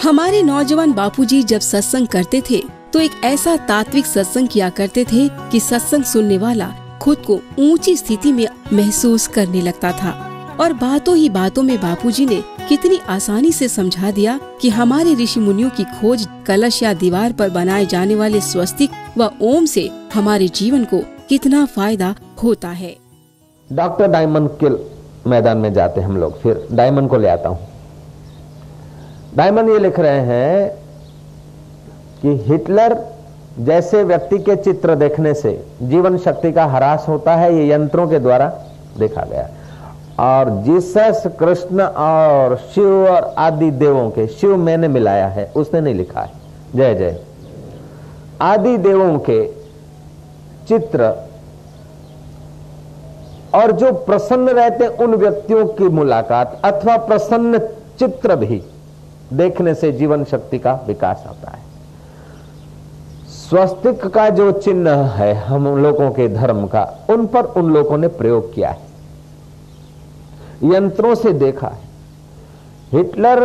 हमारे नौजवान बापूजी जब सत्संग करते थे तो एक ऐसा तात्विक सत्संग किया करते थे कि सत्संग सुनने वाला खुद को ऊंची स्थिति में महसूस करने लगता था। और बातों ही बातों में बापूजी ने कितनी आसानी से समझा दिया कि हमारे ऋषि मुनियों की खोज कलश या दीवार पर बनाए जाने वाले स्वस्तिक व ओम से हमारे जीवन को कितना फायदा होता है। डॉक्टर डायमंड के मैदान में जाते हम लोग, फिर डायमंड को ले आता हूँ। डायमंड ये लिख रहे हैं कि हिटलर जैसे व्यक्ति के चित्र देखने से जीवन शक्ति का ह्रास होता है, ये यंत्रों के द्वारा देखा गया। और जीसस, कृष्ण और शिव और आदि देवों के, शिव मैंने मिलाया है, उसने नहीं लिखा है, जय जय, आदि देवों के चित्र और जो प्रसन्न रहते उन व्यक्तियों की मुलाकात अथवा प्रसन्न चित्र भी देखने से जीवन शक्ति का विकास होता है। स्वस्तिक का जो चिन्ह है हम लोगों के धर्म का, उन पर उन लोगों ने प्रयोग किया है, यंत्रों से देखा है। हिटलर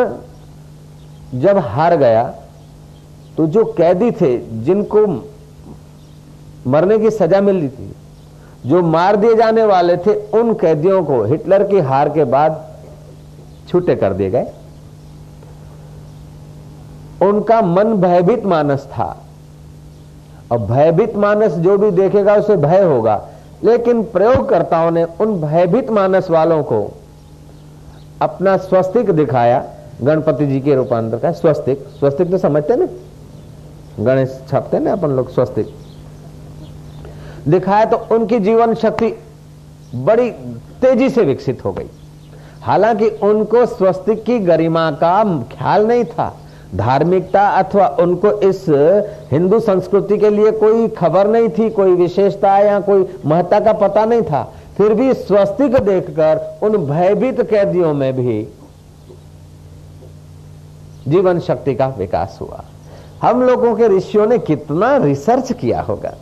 जब हार गया तो जो कैदी थे जिनको मरने की सजा मिली थी, जो मार दिए जाने वाले थे, उन कैदियों को हिटलर की हार के बाद छूटे कर दिए गए। उनका मन भयभीत मानस था, और भयभीत मानस जो भी देखेगा उसे भय होगा। लेकिन प्रयोगकर्ताओं ने उन भयभीत मानस वालों को अपना स्वस्तिक दिखाया, गणपति जी के रूपांतर का स्वस्तिक। स्वस्तिक तो समझते ना, गणेश छापते ना अपन लोग, स्वस्तिक दिखाया तो उनकी जीवन शक्ति बड़ी तेजी से विकसित हो गई। हालांकि उनको स्वस्तिक की गरिमा का ख्याल नहीं था, धार्मिकता अथवा उनको इस हिंदू संस्कृति के लिए कोई खबर नहीं थी, कोई विशेषता या कोई महत्ता का पता नहीं था। फिर भी स्वस्तिक देखकर उन भयभीत कैदियों में भी जीवन शक्ति का विकास हुआ। हम लोगों के ऋषियों ने कितना रिसर्च किया होगा।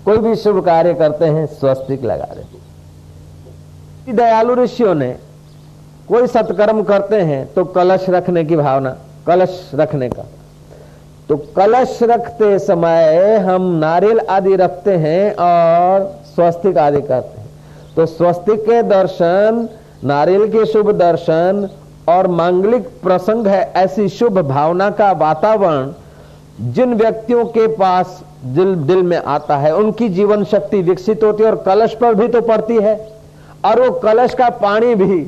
कोई भी शुभ कार्य करते हैं स्वस्तिक लगा देते। दयालु ऋषियों ने कोई सत्कर्म करते हैं तो कलश रखने की भावना, कलश रखने का, तो कलश रखते समय हम नारियल आदि रखते हैं और स्वस्तिक आदि करते हैं। तो स्वस्तिक के दर्शन, नारियल के शुभ दर्शन और मांगलिक प्रसंग है, ऐसी शुभ भावना का वातावरण जिन व्यक्तियों के पास दिल में आता है उनकी जीवन शक्ति विकसित होती है। और कलश पर भी तो पड़ती है, और वो कलश का पानी भी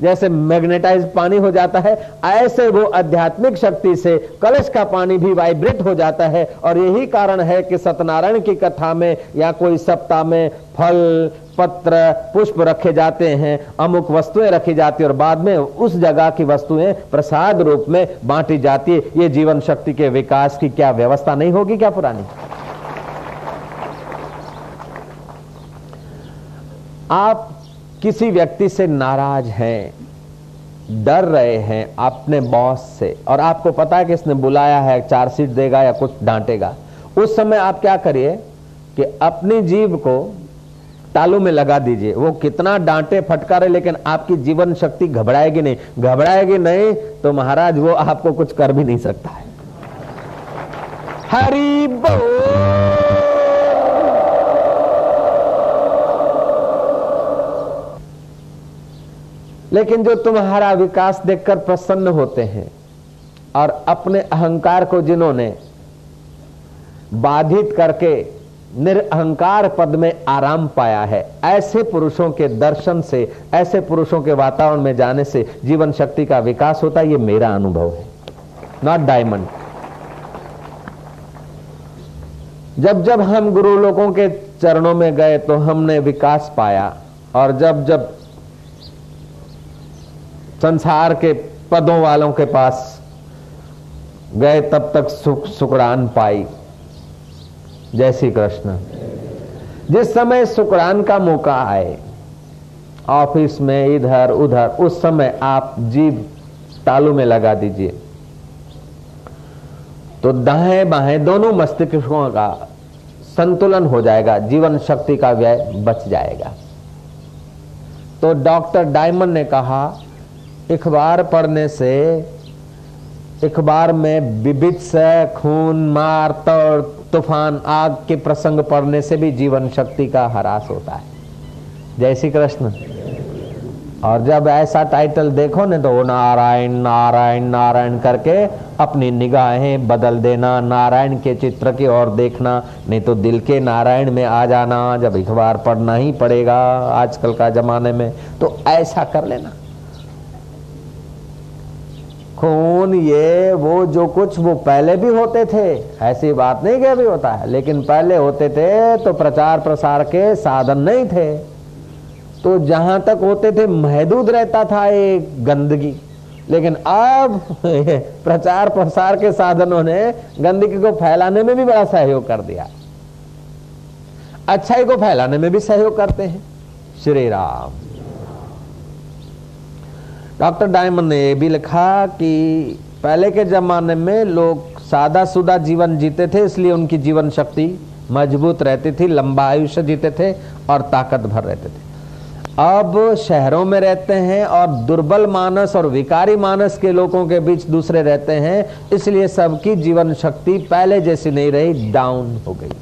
जैसे मैग्नेटाइज पानी हो जाता है, ऐसे वो आध्यात्मिक शक्ति से कलश का पानी भी वाइब्रेट हो जाता है। और यही कारण है कि सत्यनारायण की कथा में या कोई सप्ताह में फल, पत्र, पुष्प रखे जाते हैं, अमुक वस्तुएं रखी जाती है और बाद में उस जगह की वस्तुएं प्रसाद रूप में बांटी जाती है। ये जीवन शक्ति के विकास की क्या व्यवस्था नहीं होगी क्या पुरानी? आप किसी व्यक्ति से नाराज हैं, डर रहे हैं अपने बॉस से, और आपको पता है कि इसने बुलाया है, चार्जशीट देगा या कुछ डांटेगा, उस समय आप क्या करिए कि अपनी जीभ को तालू में लगा दीजिए। वो कितना डांटे फटकारे, लेकिन आपकी जीवन शक्ति घबराएगी नहीं। घबराएगी नहीं तो महाराज वो आपको कुछ कर भी नहीं सकता है। हरि बोल। लेकिन जो तुम्हारा विकास देखकर प्रसन्न होते हैं और अपने अहंकार को जिन्होंने बाधित करके निरअहंकार पद में आराम पाया है, ऐसे पुरुषों के दर्शन से, ऐसे पुरुषों के वातावरण में जाने से जीवन शक्ति का विकास होता है। ये मेरा अनुभव है, नॉट डायमंड। जब जब हम गुरु लोगों के चरणों में गए तो हमने विकास पाया, और जब जब संसार के पदों वालों के पास गए तब तक सुकड़ान पाई। जय श्री कृष्ण। जिस समय सुकड़ान का मौका आए, ऑफिस में इधर उधर, उस समय आप जीभ तालू में लगा दीजिए तो दाएं बाएं दोनों मस्तिष्कों का संतुलन हो जाएगा, जीवन शक्ति का व्यय बच जाएगा। तो डॉक्टर डायमंड ने कहा, अखबार पढ़ने से अखबार में बिभत्स खून, मार, तोड़, तूफान, आग के प्रसंग पढ़ने से भी जीवन शक्ति का ह्रास होता है। जय श्री कृष्ण। और जब ऐसा टाइटल देखो न तो नारायण नारायण नारायण करके अपनी निगाहें बदल देना, नारायण के चित्र की ओर देखना, नहीं तो दिल के नारायण में आ जाना। जब अखबार पढ़ना ही पड़ेगा आजकल का जमाने में, तो ऐसा कर लेना। खून ये वो जो कुछ वो पहले भी होते थे, ऐसी बात नहीं कि अभी होता है, लेकिन पहले होते थे तो प्रचार प्रसार के साधन नहीं थे, तो जहां तक होते थे महदूद रहता था एक गंदगी। लेकिन अब प्रचार प्रसार के साधनों ने गंदगी को फैलाने में भी बड़ा सहयोग कर दिया, अच्छाई को फैलाने में भी सहयोग करते हैं। श्री राम। डॉक्टर डायमंड ने यह भी लिखा कि पहले के जमाने में लोग सादा सुदा जीवन जीते थे, इसलिए उनकी जीवन शक्ति मजबूत रहती थी, लंबा आयुष्य जीते थे और ताकत भर रहते थे। अब शहरों में रहते हैं और दुर्बल मानस और विकारी मानस के लोगों के बीच दूसरे रहते हैं, इसलिए सबकी जीवन शक्ति पहले जैसी नहीं रही, डाउन हो गई।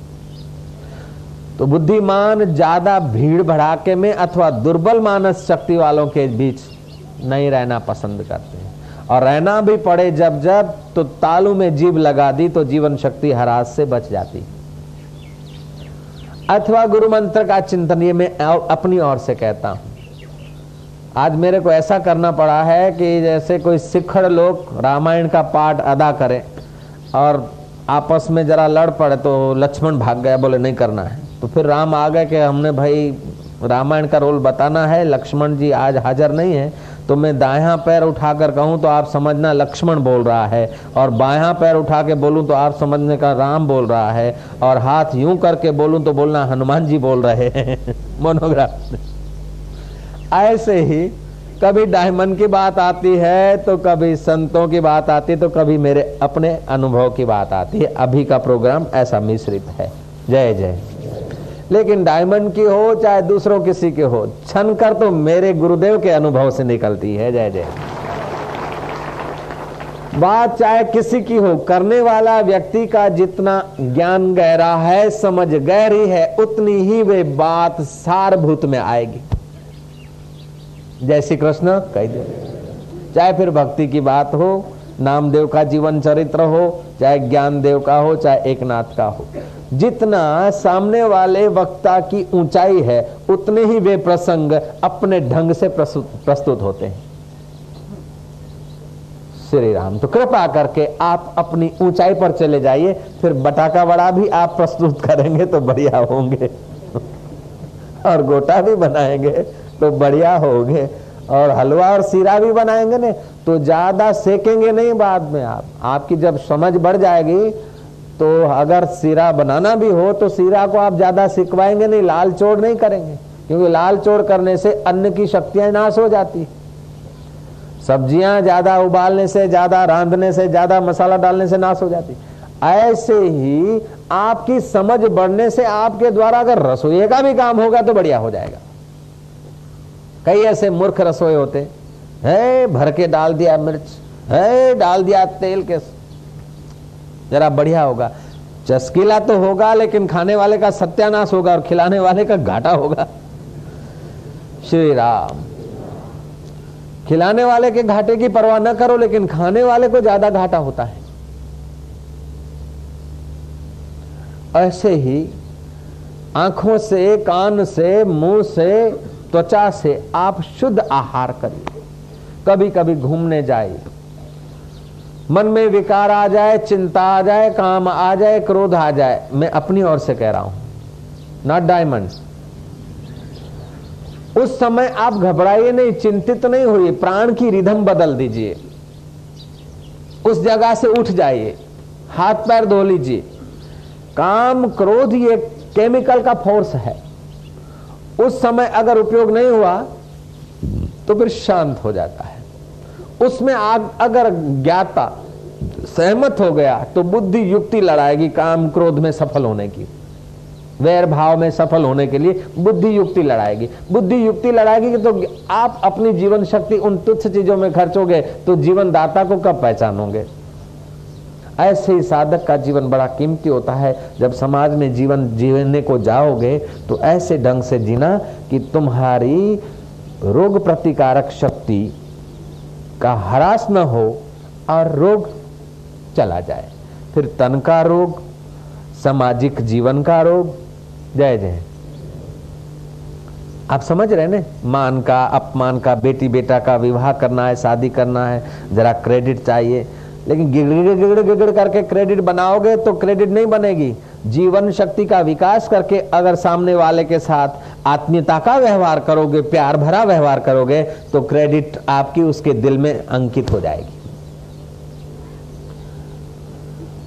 तो बुद्धिमान ज्यादा भीड़ भड़ाके में अथवा दुर्बल मानस शक्ति वालों के बीच नहीं रहना पसंद करते हैं, और रहना भी पड़े जब जब तो तालू में जीभ लगा दी तो जीवन शक्ति ह्रास से बच जाती। अथवा गुरु मंत्र का चिंतन, ये मैं अपनी ओर से कहता हूं। आज मेरे को ऐसा करना पड़ा है कि जैसे कोई सिखड़ लोग रामायण का पाठ अदा करें और आपस में जरा लड़ पड़े तो लक्ष्मण भाग गया, बोले नहीं करना है, तो फिर राम आ गए कि हमने भाई रामायण का रोल बताना है, लक्ष्मण जी आज हाजिर नहीं है, तो मैं दायां पैर उठाकर कहूं तो आप समझना लक्ष्मण बोल रहा है, और बायां पैर उठा के बोलूं तो आप समझने का राम बोल रहा है, और हाथ यूं करके बोलूं तो बोलना हनुमान जी बोल रहे हैं। मोनोग्राफ। ऐसे ही कभी डायमंड की बात आती है तो कभी संतों की बात आती है, तो कभी मेरे अपने अनुभव की बात आती है। अभी का प्रोग्राम ऐसा मिश्रित है। जय जय। लेकिन डायमंड की हो चाहे दूसरों किसी की हो, छन कर तो मेरे गुरुदेव के अनुभव से निकलती है। जय जय। बात चाहे किसी की हो, करने वाला व्यक्ति का जितना ज्ञान गहरा है, समझ गहरी है, उतनी ही वे बात सारभूत में आएगी। जय श्री कृष्ण कह दे। चाहे फिर भक्ति की बात हो, नामदेव का जीवन चरित्र हो, चाहे ज्ञानदेव का हो, चाहे एकनाथ का हो, जितना सामने वाले वक्ता की ऊंचाई है उतने ही वे प्रसंग अपने ढंग से प्रस्तुत होते हैं। श्री राम। तो कृपा करके आप अपनी ऊंचाई पर चले जाइए, फिर बटाका वड़ा भी आप प्रस्तुत करेंगे तो बढ़िया होंगे, और गोटा भी बनाएंगे तो बढ़िया होंगे, और हलवा और सीरा भी बनाएंगे ने तो ज्यादा सेकेंगे नहीं। बाद में आपकी जब समझ बढ़ जाएगी तो अगर सीरा बनाना भी हो तो सीरा को आप ज्यादा सिकवाएंगे नहीं, लाल चोड़ नहीं करेंगे, क्योंकि लाल चोड़ करने से अन्न की शक्तियां नाश हो जाती। सब्जियां ज्यादा उबालने से, ज्यादा रांधने से, ज्यादा मसाला डालने से नाश हो जाती। ऐसे ही आपकी समझ बढ़ने से आपके द्वारा अगर रसोई का भी काम होगा तो बढ़िया हो जाएगा। कई ऐसे मूर्ख रसोई होते हैं, भर के डाल दिया मिर्च, है डाल दिया तेल, के जरा बढ़िया होगा, चस्कीला तो होगा लेकिन खाने वाले का सत्यानाश होगा और खिलाने वाले का घाटा होगा। श्री राम। खिलाने वाले के घाटे की परवाह न करो, लेकिन खाने वाले को ज्यादा घाटा होता है। ऐसे ही आंखों से, कान से, मुंह से, त्वचा से आप शुद्ध आहार करिए। कभी कभी घूमने जाइए, मन में विकार आ जाए, चिंता आ जाए, काम आ जाए, क्रोध आ जाए, मैं अपनी ओर से कह रहा हूं, नॉट डायमंड, उस समय आप घबराइए नहीं, चिंतित नहीं होइए, प्राण की रिदम बदल दीजिए, उस जगह से उठ जाइए, हाथ पैर धो लीजिए। काम क्रोध ये केमिकल का फोर्स है, उस समय अगर उपयोग नहीं हुआ तो फिर शांत हो जाता है। उसमें अगर ज्ञाता सहमत हो गया तो बुद्धि युक्ति लड़ाएगी काम क्रोध में सफल होने की, वैर भाव में सफल होने के लिए बुद्धि युक्ति लड़ाएगी। बुद्धि युक्ति लड़ाएगी तो आप अपनी जीवन शक्ति उन तुच्छ चीजों में खर्चोगे तो जीवन दाता को कब पहचानोगे? ऐसे ही साधक का जीवन बड़ा कीमती होता है। जब समाज में जीवन जीने को जाओगे तो ऐसे ढंग से जीना कि तुम्हारी रोग प्रतिकारक शक्ति का ह्रास न हो और रोग चला जाए। फिर तन का रोग, सामाजिक जीवन का रोग, जय जय। आप समझ रहे ना, मान का, अपमान का, बेटी बेटा का विवाह करना है, शादी करना है, जरा क्रेडिट चाहिए, लेकिन गिगड़ करके क्रेडिट बनाओगे तो क्रेडिट नहीं बनेगी। जीवन शक्ति का विकास करके अगर सामने वाले के साथ आत्मीयता का व्यवहार करोगे, प्यार भरा व्यवहार करोगे, तो क्रेडिट आपकी उसके दिल में अंकित हो जाएगी।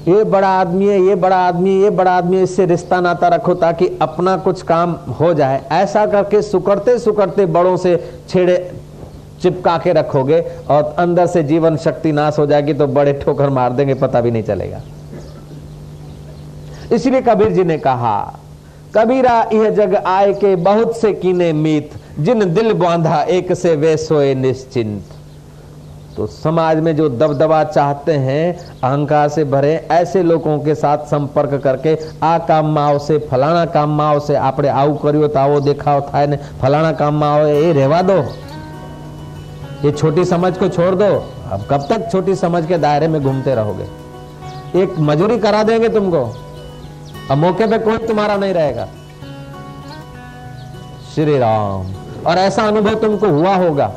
ये बड़ा आदमी है, ये बड़ा आदमी, ये बड़ा आदमी, इससे रिश्ता नाता रखो ताकि अपना कुछ काम हो जाए। ऐसा करके सुकड़ते सुकड़ते बड़ों से छेड़े चिपका के रखोगे और अंदर से जीवन शक्ति नाश हो जाएगी तो बड़े ठोकर मार देंगे, पता भी नहीं चलेगा। इसलिए कबीर जी ने कहा, कबीरा यह जग आए के बहुत से कीने मीत, जिन दिल बांधा एक से वे सोए निश्चिंत। तो समाज में जो दबदबा चाहते हैं, अहंकार से भरे, ऐसे लोगों के साथ संपर्क करके आ काम माओ से, फलाना काम माओ से आपने आऊ કર્યો તો આવો દેખાવ થાય ને, फलाना काम माओ ये रहवा दो, ये छोटी समझ को छोड़ दो। अब कब तक छोटी समझ के दायरे में घूमते रहोगे? एक मजूरी करा देंगे तुमको, अब मौके पे कोई तुम्हारा नहीं रहेगा। श्री राम। और ऐसा अनुभव तुमको हुआ होगा।